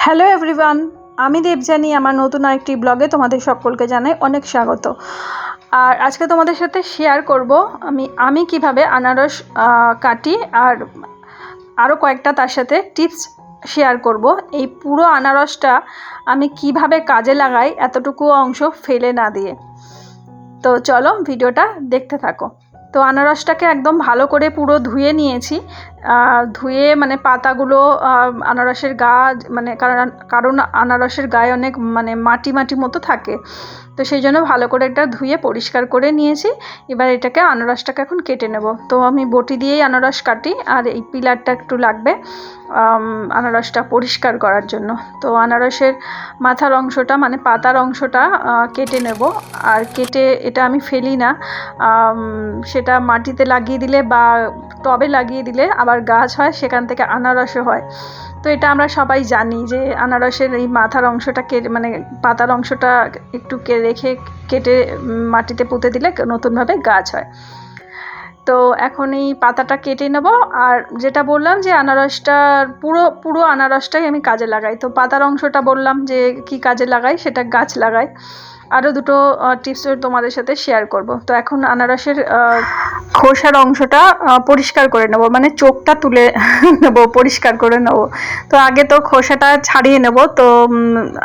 Hello everyone, আমি দেবযানী। আমার নতুন আরেকটি ব্লগে তোমাদের সকলকে জানাই অনেক স্বাগত। আর আজকে তোমাদের সাথে শেয়ার করব আমি কিভাবে আনারস কাটি, আর আরও কয়েকটা তার সাথে টিপস শেয়ার করব। এই পুরো আনারসটা আমি কিভাবে কাজে লাগাই, এতটুকু অংশ ফেলে না দিয়ে। তো চলো ভিডিওটা দেখতে থাকো। তো আনারসটাকে একদম ভালো করে পুরো ধুয়ে নিয়েছি। ধুয়ে মানে পাতাগুলো, আনারসের গা মানে কারণ আনারসের গায়ে অনেক মানে মাটি মাটি মতো থাকে, তো সেই জন্য ভালো করে এটা ধুয়ে পরিষ্কার করে নিয়েছি। এবার এটাকে আনারসটাকে এখন কেটে নেব। তো আমি বটি দিয়েই আনারস কাটি, আর এই পিলারটা একটু লাগবে আনারসটা পরিষ্কার করার জন্য। তো আনারসের মাথার অংশটা মানে পাতার অংশটা কেটে নেব। আর কেটে এটা আমি ফেলি না, সেটা মাটিতে লাগিয়ে দিলে বা টবে লাগিয়ে দিলে আবার গাছ হয়, সেখান থেকে আনারসও হয়। তো এটা আমরা সবাই জানি যে আনারসের এই মাথার অংশটা মানে পাতার অংশটা একটু রেখে কেটে মাটিতে পুঁতে দিলে নতুনভাবে গাছ হয়। তো এখন এই পাতাটা কেটে নেব। আর যেটা বললাম যে আনারসটার পুরো আনারসটাই আমি কাজে লাগাই। তো পাতার অংশটা বললাম যে কি কাজে লাগাই, সেটা গাছ লাগাই। আরও দুটো টিপস তোমাদের সাথে শেয়ার করব। তো এখন আনারসের খোসার অংশটা পরিষ্কার করে নেব, মানে চোখটা তুলে নেব, পরিষ্কার করে নেব। তো আগে তো খোসাটা ছাড়িয়ে নেব। তো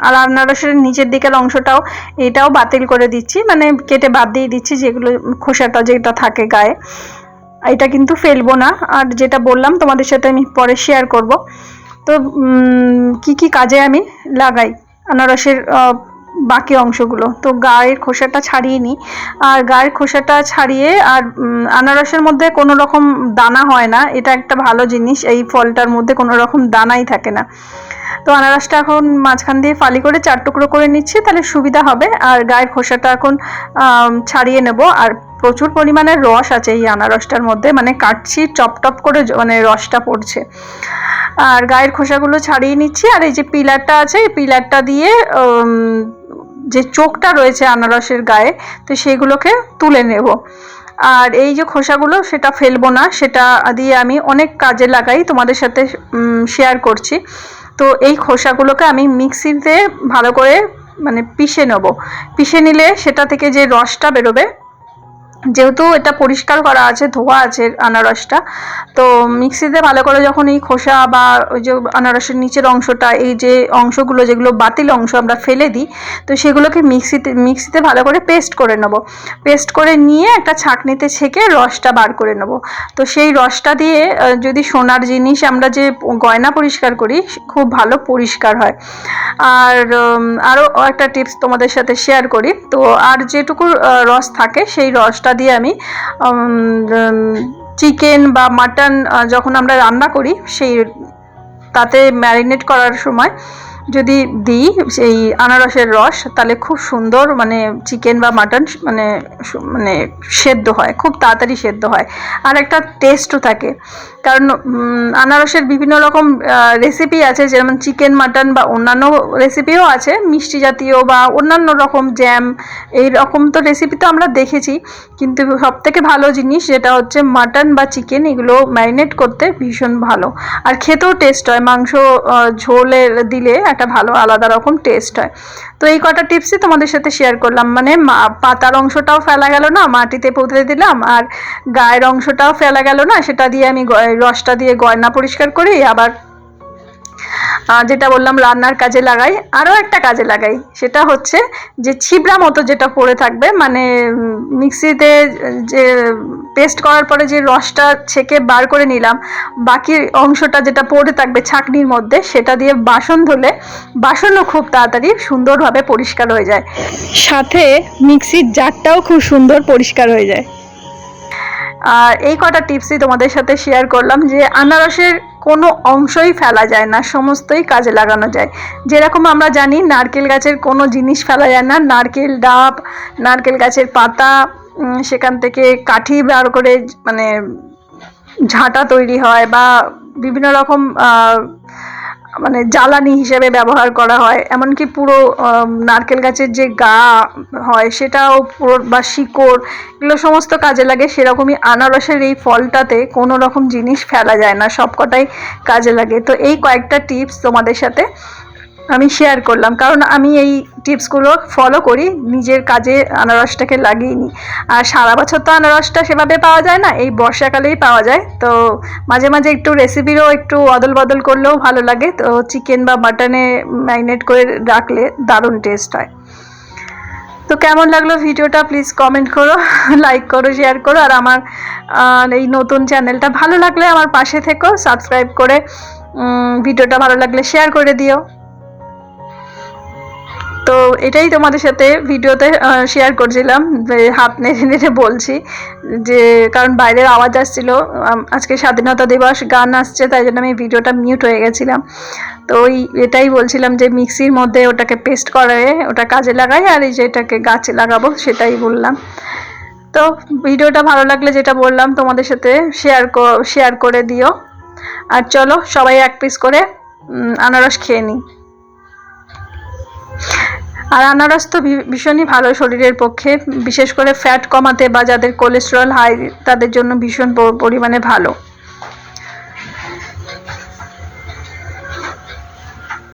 আর আনারসের নিচের দিকের অংশটাও এটাও বাতিল করে দিচ্ছি, মানে কেটে বাদ দিয়ে দিচ্ছি, যেগুলো খোসাটা যেটা থাকে গায়ে এটা কিন্তু ফেলবো না। আর যেটা বললাম তোমাদের সাথে আমি পরে শেয়ার করব। তো কি কাজে আমি লাগাই আনারসের বাকি অংশগুলো। তো গায়ের খোসাটা ছাড়িয়ে নিই। আর গায়ের খোসাটা ছাড়িয়ে, আর আনারসের মধ্যে কোনো রকম দানা হয় না, এটা একটা ভালো জিনিস। এই ফলটার মধ্যে কোনো রকম দানাই থাকে না। তো আনারসটা এখন মাঝখান দিয়ে ফালি করে 4 টুকরো করে নিচ্ছি, তাহলে সুবিধা হবে। আর গায়ের খোসাটা এখন ছাড়িয়ে নেব। আর প্রচুর পরিমাণে রস আছে এই আনারসটার মধ্যে, মানে কাটছি টপ করে মানে রসটা পড়ছে। আর গায়ের খোসাগুলো ছাড়িয়ে নিচ্ছি। আর এই যে পিলারটা আছে, এই পিলারটা দিয়ে যে চোখটা রয়েছে আনারসের গায়ে, তো সেগুলোকে তুলে নেব। আর এই যে খোসাগুলো সেটা ফেলবো না, সেটা দিয়ে আমি অনেক কাজে লাগাই, তোমাদের সাথে শেয়ার করছি। তো এই খোসাগুলোকে আমি মিক্সিতে ভালো করে মানে পিষে নেব। পিষে নিলে সেটা থেকে যে রসটা বেরোবে, যেহেতু এটা পরিষ্কার করা আছে, ধোয়া আছে আনারসটা, তো মিক্সিতে ভালো করে যখন এই খোসা বা ওই যে আনারসের নিচের অংশটা, এই যে অংশগুলো যেগুলো বাতিল অংশ আমরা ফেলে দিই, তো সেগুলোকে মিক্সিতে ভালো করে পেস্ট করে নেব। পেস্ট করে নিয়ে একটা ছাঁকনিতে ছেঁকে রসটা বার করে নেব। তো সেই রসটা দিয়ে যদি সোনার জিনিস আমরা যে গয়না পরিষ্কার করি, খুব ভালো পরিষ্কার হয়। আর আরও একটা টিপস তোমাদের সাথে শেয়ার করি। তো আর যেটুকু রস থাকে, সেই রসটা দিয়ে আমি চিকেন বা মাটন যখন আমরা রান্না করি, সেই তাতে ম্যারিনেট করার সময় যদি দিই সেই আনারসের রস, তাহলে খুব সুন্দর মানে চিকেন বা মাটন মানে সেদ্ধ হয়, খুব তাড়াতাড়ি সেদ্ধ হয়। আর একটা টেস্টও থাকে। কারণ আনারসের বিভিন্ন রকম রেসিপি আছে, যেমন চিকেন মাটন বা অন্যান্য রেসিপিও আছে, মিষ্টি জাতীয় বা অন্যান্য রকম জ্যাম, এই রকম তো রেসিপি তো আমরা দেখেছি। কিন্তু সবথেকে ভালো জিনিস যেটা হচ্ছে মাটন বা চিকেন, এগুলো ম্যারিনেট করতে ভীষণ ভালো, আর খেতেও টেস্ট হয়। মাংস ঝোলে দিলে একটা ভালো আলাদা রকম টেস্ট হয়। তো এই কটা টিপসই তোমাদের সাথে শেয়ার করলাম। মানে পাতার অংশটাও ফেলা গেল না, মাটিতে পুঁতে দিলাম, আর গায়ের অংশটাও ফেলা গেল না, সেটা দিয়ে আমি রসটা দিয়ে গয়না পরিষ্কার করি। আবার যেটা বললাম রান্নার কাজে লাগাই। আরও একটা কাজে লাগাই, সেটা হচ্ছে যে ছিবড়া মতো যেটা পড়ে থাকবে, মানে মিক্সিতে যে পেস্ট করার পরে যে রসটা ছেঁকে বার করে নিলাম, বাকি অংশটা যেটা পড়ে থাকবে ছাঁকনির মধ্যে, সেটা দিয়ে বাসন ধুলে বাসনও খুব তাড়াতাড়ি সুন্দরভাবে পরিষ্কার হয়ে যায়, সাথে মিক্সির জারটাও খুব সুন্দর পরিষ্কার হয়ে যায়। আর এই কটা টিপসই তোমাদের সাথে শেয়ার করলাম যে আনারসের কোনো অংশই ফেলা যায় না, সমস্তই কাজে লাগানো যায়। যেরকম আমরা জানি নারকেল গাছের কোনো জিনিস ফেলা যায় না, নারকেল ডাব, নারকেল গাছের পাতা, সেখান থেকে কাঠি বার করে মানে ঝাঁটা তৈরি হয়, বা বিভিন্ন রকম মানে জ্বালানি হিসেবে ব্যবহার করা হয়। এমনকি পুরো নারকেল গাছের যে গা হয় সেটাও পুরো, বা শিকড়, এগুলো সমস্ত কাজে লাগে। সেরকমই আনারসের এই ফলটাতে কোনো রকম জিনিস ফেলা যায় না, সবকটাই কাজে লাগে। তো এই কয়েকটা টিপস তোমাদের সাথে আমি শেয়ার করলাম, কারণ আমি এই টিপসগুলো ফলো করি, নিজের কাজে আনারসটাকে লাগিয়ে নিই। আর সারা বছর তো আনারসটা সেভাবে পাওয়া যায় না, এই বর্ষাকালেই পাওয়া যায়। তো মাঝে মাঝে একটু রেসিপিরও একটু অদল বদল করলেও ভালো লাগে। তো চিকেন বা মাটনে ম্যারিনেট করে রাখলে দারুণ টেস্ট হয়। তো কেমন লাগলো ভিডিওটা প্লিজ কমেন্ট করো, লাইক করো, শেয়ার করো। আর আমার এই নতুন চ্যানেলটা ভালো লাগলে আমার পাশে থেকো, সাবস্ক্রাইব করে ভিডিওটা ভালো লাগলে শেয়ার করে দিও। তো এটাই তোমাদের সাথে ভিডিওতে শেয়ার করছিলাম, হাত নেড়ে নেড়ে বলছি যে, কারণ বাইরের আওয়াজ আসছিল। আজকে স্বাধীনতা দিবস গান আসছে, তাই জন্য আমি ভিডিওটা মিউট হয়ে গেছিলাম। তো এটাই বলছিলাম যে মিক্সির মধ্যে ওটাকে পেস্ট করে ওটা কাজে লাগাই, আর এই যে এটাকে গাছে লাগাবো সেটাই বললাম। তো ভিডিওটা ভালো লাগলে যেটা বললাম তোমাদের সাথে শেয়ার করে দিও। আর চলো সবাই এক পিস করে আনারস খেয়ে নিই। আর আনারস তো ভীষণই ভালো শরীরের পক্ষে, বিশেষ করে ফ্যাট কমাতে বা যাদের কোলেস্টেরল হাই তাদের জন্য ভীষণ পরিমাণে ভালো।